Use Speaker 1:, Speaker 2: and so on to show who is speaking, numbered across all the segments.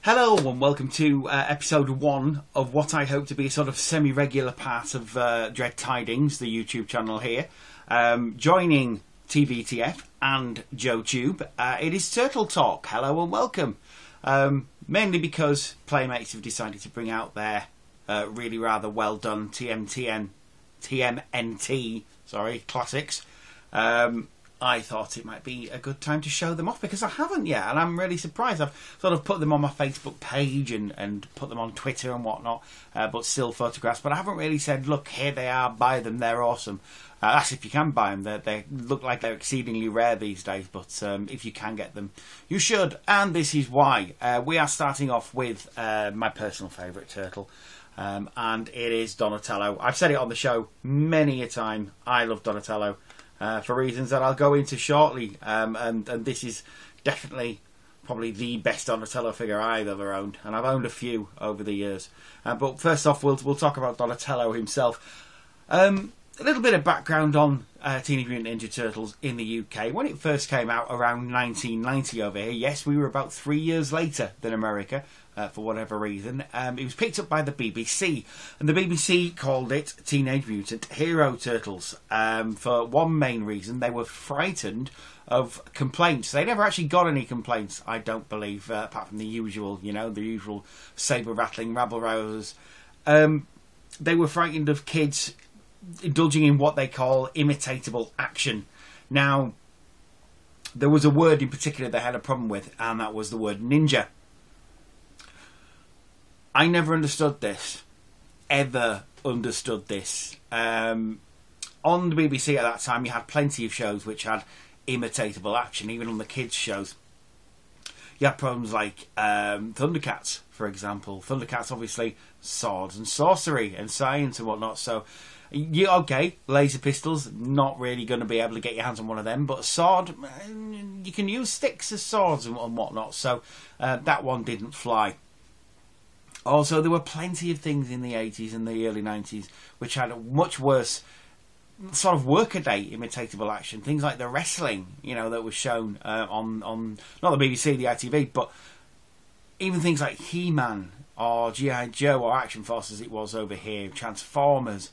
Speaker 1: Hello and welcome to episode 1 of what I hope to be a sort of semi-regular part of Dread Tidings, the YouTube channel here. Joining TVTF and JoeTube, it is Turtle Talk. Hello and welcome. Mainly because Playmates have decided to bring out their really rather well done TMNT classics. I thought it might be a good time to show them off because I haven't yet, and I'm really surprised. I've sort of put them on my Facebook page and put them on Twitter and whatnot, but still photographs. But I haven't really said, look, here they are, buy them, they're awesome. That's if you can buy them. They look like they're exceedingly rare these days, but if you can get them, you should. And this is why. We are starting off with my personal favourite turtle, and it is Donatello. I've said it on the show many a time. I love Donatello. For reasons that I'll go into shortly, and this is definitely probably the best Donatello figure I've ever owned, and I've owned a few over the years. But first off, we'll talk about Donatello himself. A little bit of background on Teenage Mutant Ninja Turtles in the UK. When it first came out around 1990 over here, yes, we were about 3 years later than America. For whatever reason. It was picked up by the BBC, and the BBC called it Teenage Mutant Hero Turtles for one main reason. They were frightened of complaints. They never actually got any complaints, I don't believe, apart from the usual, the usual saber-rattling rabble-rousers. They were frightened of kids indulging in what they call imitatable action. Now, there was a word in particular they had a problem with, and that was the word ninja. I never understood this, ever understood this. On the BBC at that time, you had plenty of shows which had imitatable action, even on the kids' shows. You had problems like Thundercats, for example. Thundercats, obviously, swords and sorcery and science and whatnot. So, okay, laser pistols, not really going to be able to get your hands on one of them. But a sword, you can use sticks as swords and whatnot. So, that one didn't fly. Also, there were plenty of things in the 80s and the early 90s which had a much worse sort of workaday imitatable action. Things like the wrestling, that was shown on not the BBC, the ITV, but even things like He-Man or G.I. Joe or Action Force as it was over here, Transformers,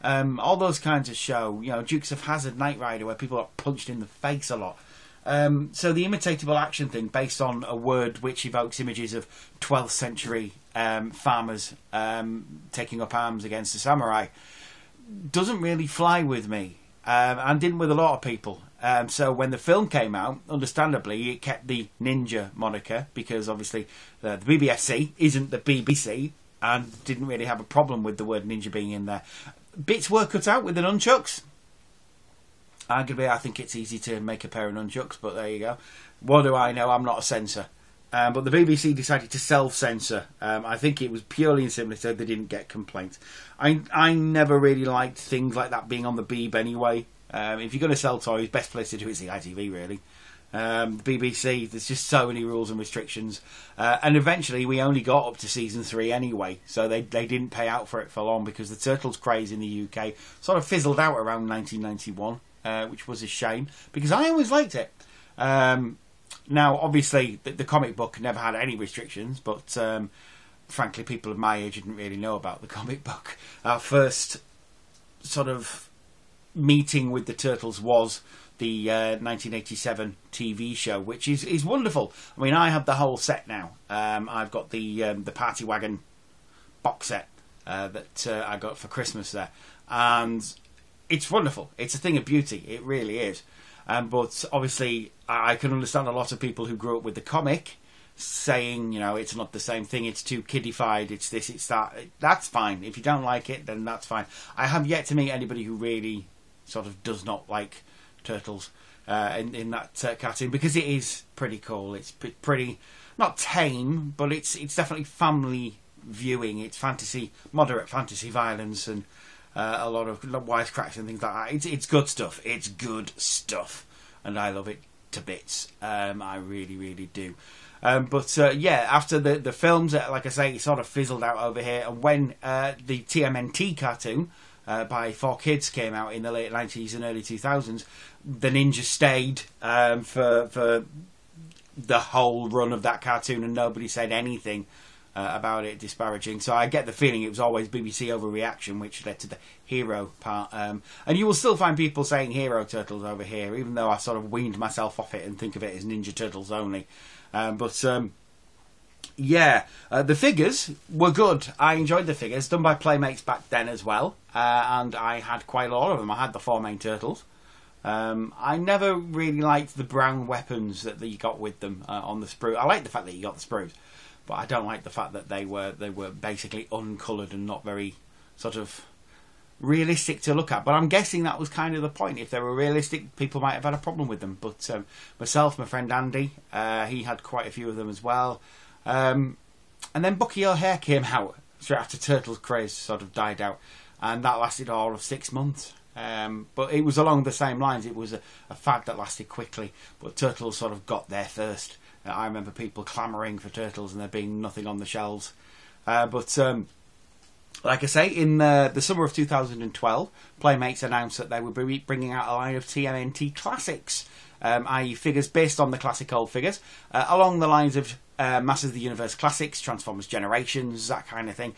Speaker 1: all those kinds of show. Dukes of Hazzard, Knight Rider, where people got punched in the face a lot. So the imitatable action thing, based on a word which evokes images of 12th century farmers taking up arms against the samurai, doesn't really fly with me, and didn't with a lot of people. So when the film came out, understandably, it kept the ninja moniker, because obviously the BBFC isn't the BBC, and didn't really have a problem with the word ninja being in there. Bits were cut out with the nunchucks. Arguably, I think it's easy to make a pair of nunchucks, but there you go. What do I know? I'm not a censor. But the BBC decided to self-censor. I think it was purely and simply so they didn't get complaints. I never really liked things like that being on the Beeb anyway. If you're going to sell toys, best place to do it is the ITV, really. The BBC, there's just so many rules and restrictions. And eventually, we only got up to season 3 anyway. So they didn't pay out for it for long, because the Turtles craze in the UK sort of fizzled out around 1991. Which was a shame, because I always liked it. Now, obviously, the comic book never had any restrictions, but frankly, people of my age didn't really know about the comic book. Our first sort of meeting with the Turtles was the 1987 TV show, which is wonderful. I mean, I have the whole set now. I've got the Party Wagon box set that I got for Christmas there, and it's wonderful. It's a thing of beauty. It really is. But obviously, I can understand a lot of people who grew up with the comic saying, it's not the same thing. It's too kiddified. It's this, it's that. That's fine. If you don't like it, then that's fine. I have yet to meet anybody who really sort of does not like Turtles in that cartoon, because it is pretty cool. It's pretty, not tame, but it's definitely family viewing. It's moderate fantasy violence, and a lot of wisecracks and things like that. It's good stuff. It's good stuff, and I love it to bits. I really, really do. But after the films, like I say, it sort of fizzled out over here. And when the TMNT cartoon by 4Kids came out in the late 90s and early 2000s, the ninja stayed for the whole run of that cartoon, and nobody said anything about it disparaging. So I get the feeling it was always BBC overreaction, which led to the hero part. And you will still find people saying Hero Turtles over here, even though I sort of weaned myself off it and think of it as Ninja Turtles only. Yeah, the figures were good. I enjoyed the figures, done by Playmates back then as well. And I had quite a lot of them. I had the 4 main turtles. I never really liked the brown weapons that you got with them on the sprue. I like the fact that you got the sprues, but I don't like the fact that they were basically uncoloured and not very sort of realistic to look at. But I'm guessing that was kind of the point. If they were realistic, people might have had a problem with them. But myself, my friend Andy, he had quite a few of them as well. And then Bucky O'Hare came out straight after Turtles craze sort of died out, and that lasted all of 6 months. But it was along the same lines. It was a fad that lasted quickly, but Turtles sort of got there first. I remember people clamouring for Turtles and there being nothing on the shelves. But like I say, in the summer of 2012, Playmates announced that they would be bringing out a line of TMNT classics, i.e. figures based on the classic old figures, along the lines of Masters of the Universe Classics, Transformers Generations, that kind of thing,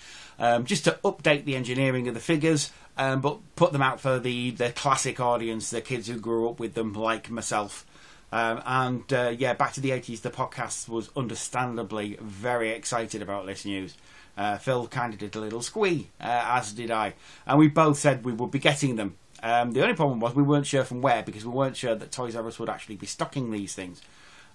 Speaker 1: just to update the engineering of the figures, but put them out for the classic audience, the kids who grew up with them, like myself. Yeah, Back to the 80s, the podcast was understandably very excited about this news. Phil kind of did a little squee, as did I, and we both said we would be getting them. The only problem was we weren't sure from where, because we weren't sure that Toys R Us would actually be stocking these things.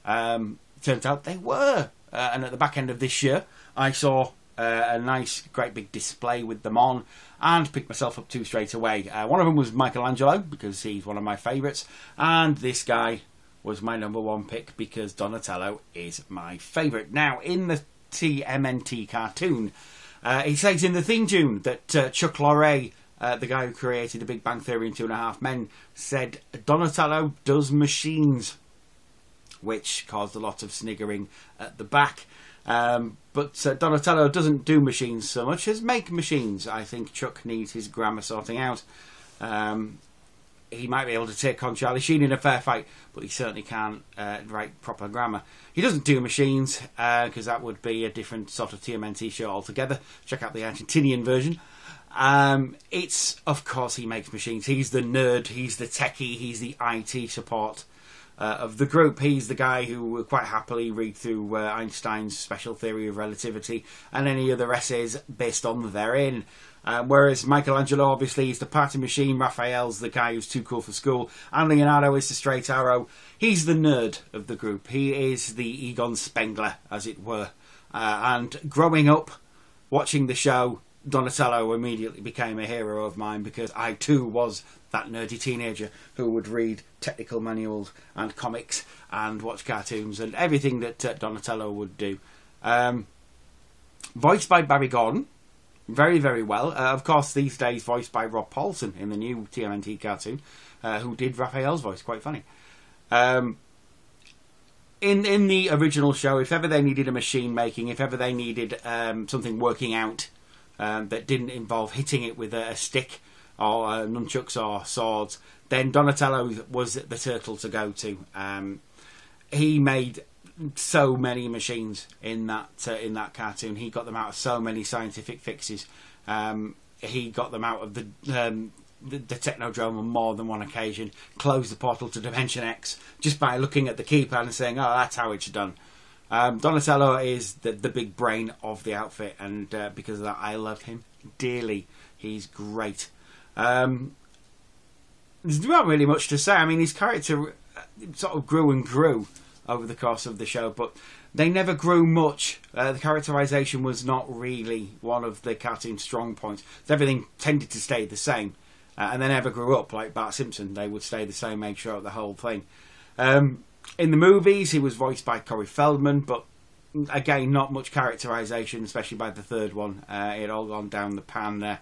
Speaker 1: Turns out they were, and at the back end of this year I saw a nice great big display with them on, and picked myself up 2 straight away. One of them was Michelangelo, because he's one of my favourites, and this guy was my number 1 pick because Donatello is my favourite. Now, in the TMNT cartoon, it says in the theme tune that Chuck Lorre, the guy who created The Big Bang Theory and 2.5 Men, said Donatello does machines, which caused a lot of sniggering at the back. But Donatello doesn't do machines so much as make machines. I think Chuck needs his grammar sorting out. He might be able to take on Charlie Sheen in a fair fight, but he certainly can't write proper grammar. He doesn't do machines, because that would be a different sort of TMNT show altogether. Check out the Argentinian version. It's, of course, he makes machines. He's the nerd, he's the techie, he's the IT support of the group. He's the guy who will quite happily read through Einstein's special theory of relativity and any other essays based on therein. Whereas Michelangelo, obviously, is the party machine. Raphael's the guy who's too cool for school. And Leonardo is the straight arrow. He's the nerd of the group. He is the Egon Spengler, as it were. And growing up, watching the show, Donatello immediately became a hero of mine, because I too was that nerdy teenager who would read technical manuals and comics and watch cartoons and everything that Donatello would do. Voiced by Barry Gordon. Very, very well. Of course, these days voiced by Rob Paulson in the new TMNT cartoon, who did Raphael's voice. Quite funny. In the original show, if ever they needed a machine making, if ever they needed something working out that didn't involve hitting it with a stick or nunchucks or swords, then Donatello was the turtle to go to. He made so many machines in that cartoon. He got them out of so many scientific fixes. He got them out of the Technodrome on more than one occasion. Closed the portal to Dimension X just by looking at the keypad and saying, "Oh, that's how it's done." Donatello is the big brain of the outfit, and because of that, I love him dearly. He's great. There's not really much to say. I mean, his character sort of grew and grew over the course of the show, but they never grew much. The characterisation was not really one of the cartoon's strong points. Everything tended to stay the same, and they never grew up like Bart Simpson. They would stay the same age throughout the whole thing. In the movies, he was voiced by Corey Feldman, but again, not much characterisation, especially by the third one. It had all gone down the pan there.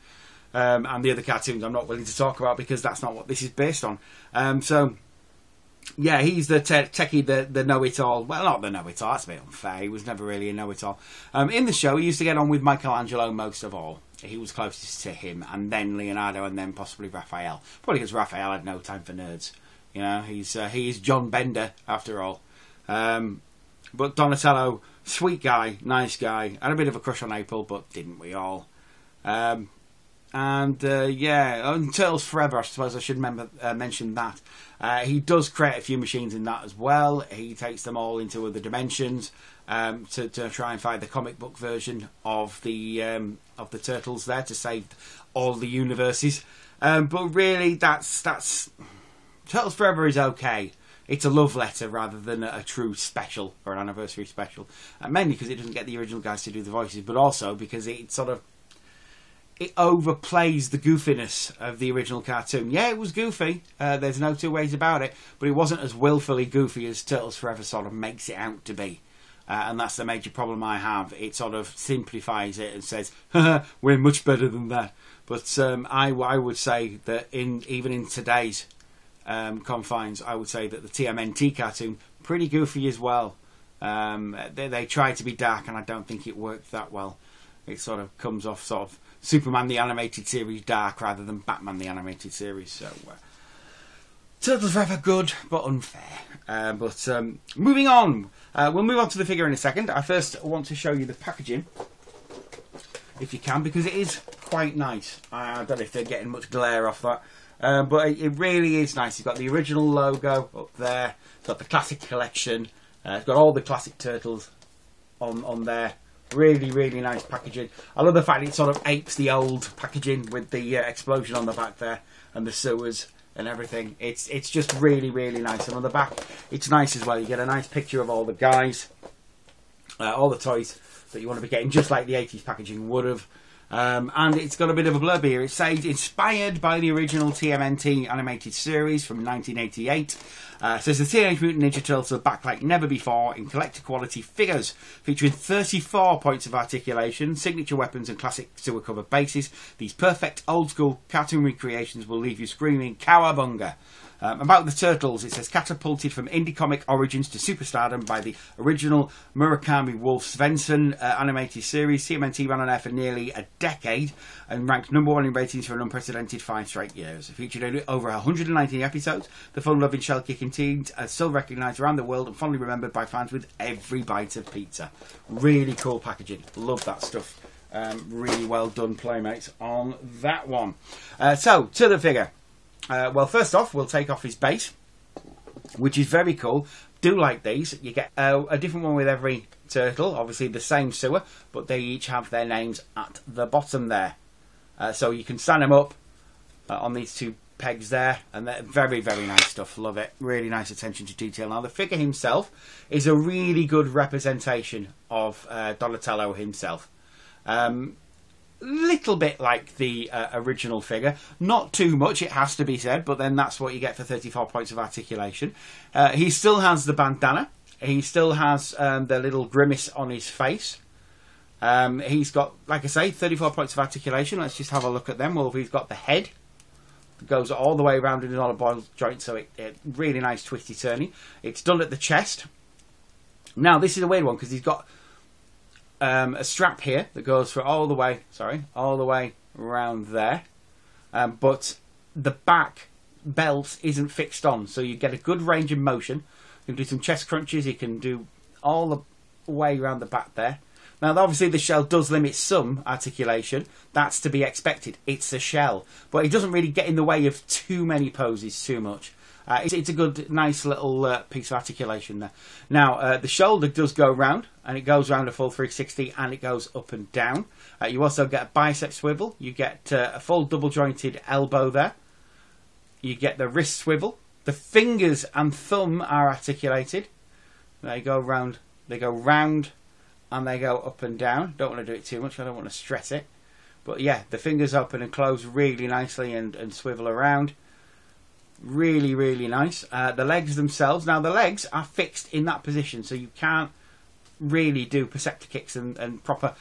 Speaker 1: And the other cartoons I'm not willing to talk about, because that's not what this is based on. So yeah, he's the techie, the know-it-all. Well, not the know-it-all, that's a bit unfair. He was never really a know-it-all. In the show, he used to get on with Michelangelo most of all. He was closest to him, and then Leonardo, and then possibly Raphael. Probably because Raphael had no time for nerds. You know, he is John Bender, after all. But Donatello, sweet guy, nice guy. Had a bit of a crush on April, but didn't we all? Yeah, and Turtles Forever, I suppose I should mention that. He does create a few machines in that as well. He takes them all into other dimensions to try and find the comic book version of the Turtles there to save all the universes. But really, that's Turtles Forever is okay. It's a love letter rather than a true special or an anniversary special. Mainly because it doesn't get the original guys to do the voices, but also because it overplays the goofiness of the original cartoon. Yeah, it was goofy. There's no two ways about it. But it wasn't as willfully goofy as Turtles Forever sort of makes it out to be. And that's the major problem I have. It sort of simplifies it and says, haha, we're much better than that. But I would say that even in today's confines, I would say that the TMNT cartoon, pretty goofy as well. They tried to be dark, and I don't think it worked that well. It sort of comes off sort of Superman the Animated Series dark rather than Batman the Animated Series. So Turtles Forever good, but unfair. But moving on. We'll move on to the figure in a second. I first want to show you the packaging, if you can, because it is quite nice. I don't know if they're getting much glare off that. But it really is nice. It's got the original logo up there. It's got the classic collection. It's got all the classic Turtles on there. Really, really nice packaging. I love the fact it sort of apes the old packaging with the explosion on the back there and the sewers and everything. It's just really, really nice. And on the back, it's nice as well. You get a nice picture of all the guys, all the toys that you want to be getting, just like the 80s packaging would have. And it's got a bit of a blurb here. It says, inspired by the original TMNT animated series from 1988. Says the Teenage Mutant Ninja Turtles are back like never before in collector quality figures, featuring 34 points of articulation, signature weapons and classic sewer cover bases. These perfect old school cartoon recreations will leave you screaming cowabunga. About the Turtles, it says, catapulted from indie comic origins to superstardom by the original Murakami Wolf Svensson animated series, TMNT ran on air for nearly a decade and ranked #1 in ratings for an unprecedented 5 straight years. It featured over 190 episodes. The fun-loving, shell-kicking teens are still recognised around the world and fondly remembered by fans with every bite of pizza. Really cool packaging. Love that stuff. Really well done, Playmates, on that one. So, to the figure. Well, first off, we'll take off his base, which is very cool. Do like these. You get a different one with every turtle. Obviously, the same sewer, but they each have their names at the bottom there. So you can stand them up on these two pegs there, and they're very, very nice stuff. Love it. Really nice attention to detail. Now, the figure himself is a really good representation of Donatello himself. Little bit like the original figure, not too much, it has to be said, but then that's what you get for 34 points of articulation. He still has the bandana, he still has the little grimace on his face. He's got, like I say, 34 points of articulation. Let's just have a look at them. Well, he's got the head, it goes all the way around in all the ball joint, so it really nice twisty turny. It's done at the chest. Now this is a weird one because he's got a strap here that goes for all the way around there, but the back belt isn't fixed on, so you get a good range of motion. You can do some chest crunches, you can do all the way around the back there. Now obviously the shell does limit some articulation, that's to be expected, it's a shell, but it doesn't really get in the way of too many poses too much. It's a good, nice little piece of articulation there. Now, the shoulder does go round, and it goes round a full 360, and it goes up and down. You also get a bicep swivel. You get a full double-jointed elbow there. You get the wrist swivel. The fingers and thumb are articulated. They go round, and they go up and down. Don't want to do it too much. I don't want to stress it. But yeah, the fingers open and close really nicely and swivel around. Really, really nice. The legs themselves, now the legs are fixed in that position, so you can't really do Perceptor kicks and proper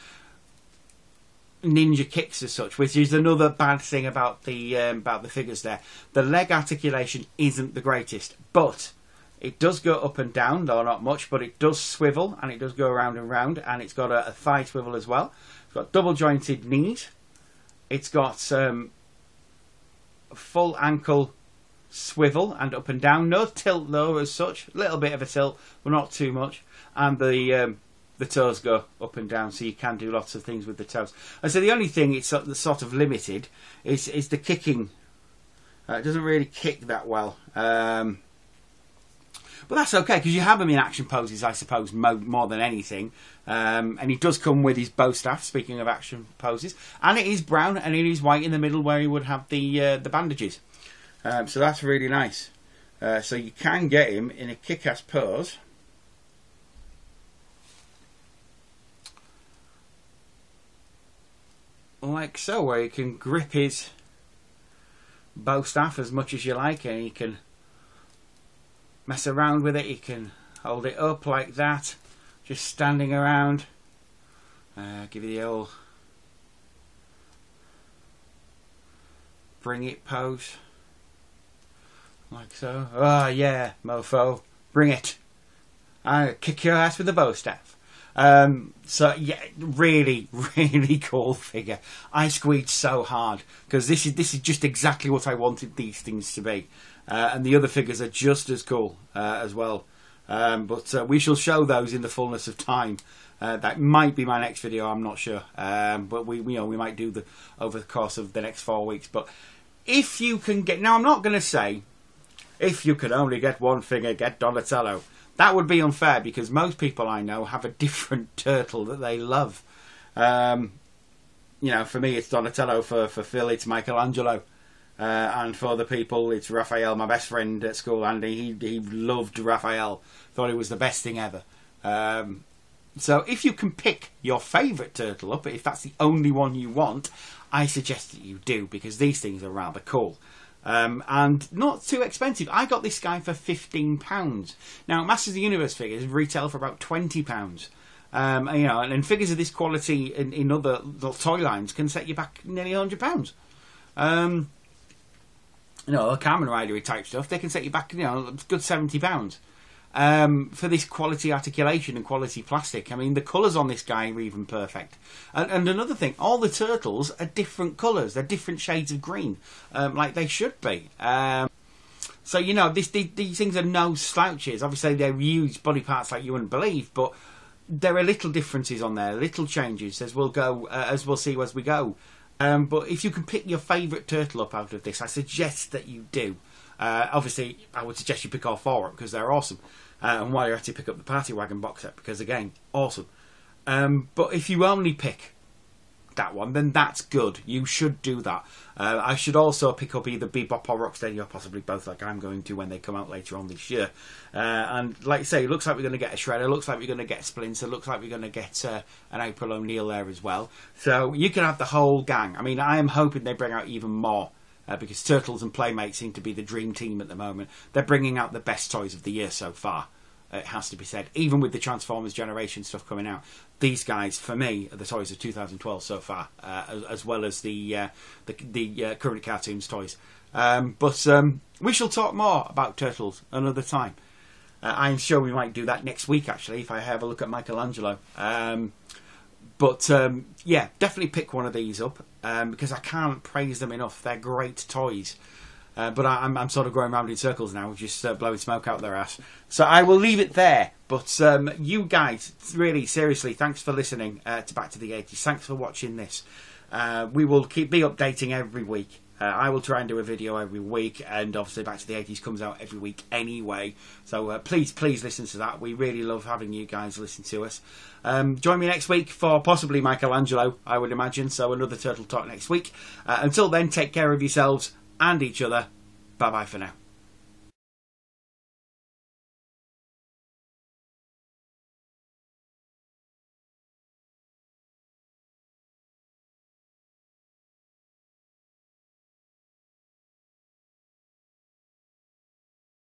Speaker 1: ninja kicks as such, which is another bad thing about the figures there. The leg articulation isn't the greatest, but it does go up and down, though not much, but it does swivel and it does go around and round, and it's got a thigh swivel as well. It's got double jointed knees. It's got full ankle swivel and up and down. No tilt though as such. A little bit of a tilt, but not too much. And the toes go up and down, so you can do lots of things with the toes. And so the only thing it's sort of limited is the kicking. It doesn't really kick that well. But that's okay, because you have him in action poses, I suppose, more than anything. And he does come with his bow staff, speaking of action poses. And it is brown, and it is white in the middle where he would have the bandages. So that's really nice. So you can get him in a kick-ass pose. Like so, where you can grip his bow staff as much as you like, and you can mess around with it. You can hold it up like that, just standing around. Give you the old bring it pose, like so. Oh yeah, mofo, bring it! I'll kick your ass with the bow staff. So yeah, really, really cool figure. I squeezed so hard because this is just exactly what I wanted these things to be. And the other figures are just as cool as well. But we shall show those in the fullness of time. That might be my next video. I'm not sure. But we might do the over the course of the next 4 weeks. But if you can get, now I'm not going to say if you can only get one figure, get Donatello. That would be unfair because most people I know have a different turtle that they love. For me it's Donatello. For Phil it's Michelangelo. And for other people it's Raphael, my best friend at school, Andy. He loved Raphael. Thought it was the best thing ever. So if you can pick your favourite turtle up, if that's the only one you want, I suggest that you do, because these things are rather cool. And not too expensive. I got this guy for £15. Now, Masters of the Universe figures retail for about £20. And figures of this quality in other toy lines can set you back nearly £100. The Kamen Rider type stuff, they can set you back, a good £70. For this quality articulation and quality plastic. I mean, the colours on this guy are even perfect. And another thing, all the turtles are different colours. They're different shades of green, like they should be. So, these things are no slouches. Obviously, they're huge body parts like you wouldn't believe, but there are little differences on there, little changes as we'll see as we go. But if you can pick your favourite turtle up out of this, I suggest that you do. Obviously, I would suggest you pick all 4 up because they're awesome. And while you're at it, pick up the Party Wagon box set because, again, awesome. But if you only pick that one, then that's good. You should do that. I should also pick up either Bebop or Rocksteady, or possibly both, like I'm going to when they come out later on this year. And like I say, it looks like we're going to get a Shredder, looks like we're going to get Splinter, looks like we're going to get an April O'Neil there as well. So you can have the whole gang. I mean, I am hoping they bring out even more. Because Turtles and Playmates seem to be the dream team at the moment. They're bringing out the best toys of the year so far. It has to be said. Even with the Transformers Generation stuff coming out, these guys, for me, are the toys of 2012 so far, as well as the current cartoons toys. But we shall talk more about Turtles another time. I'm sure we might do that next week, actually, if I have a look at Michelangelo. Yeah, definitely pick one of these up, because I can't praise them enough. They're great toys. But I'm sort of going round in circles now, just blowing smoke out their ass. So I will leave it there. But you guys, really, seriously, thanks for listening to Back to the 80s. Thanks for watching this. We will be updating every week. I will try and do a video every week, and obviously Back to the 80s comes out every week anyway. So please listen to that. We really love having you guys listen to us. Join me next week for possibly Michelangelo, I would imagine. So another Turtle Talk next week. Until then, take care of yourselves and each other. Bye bye for now.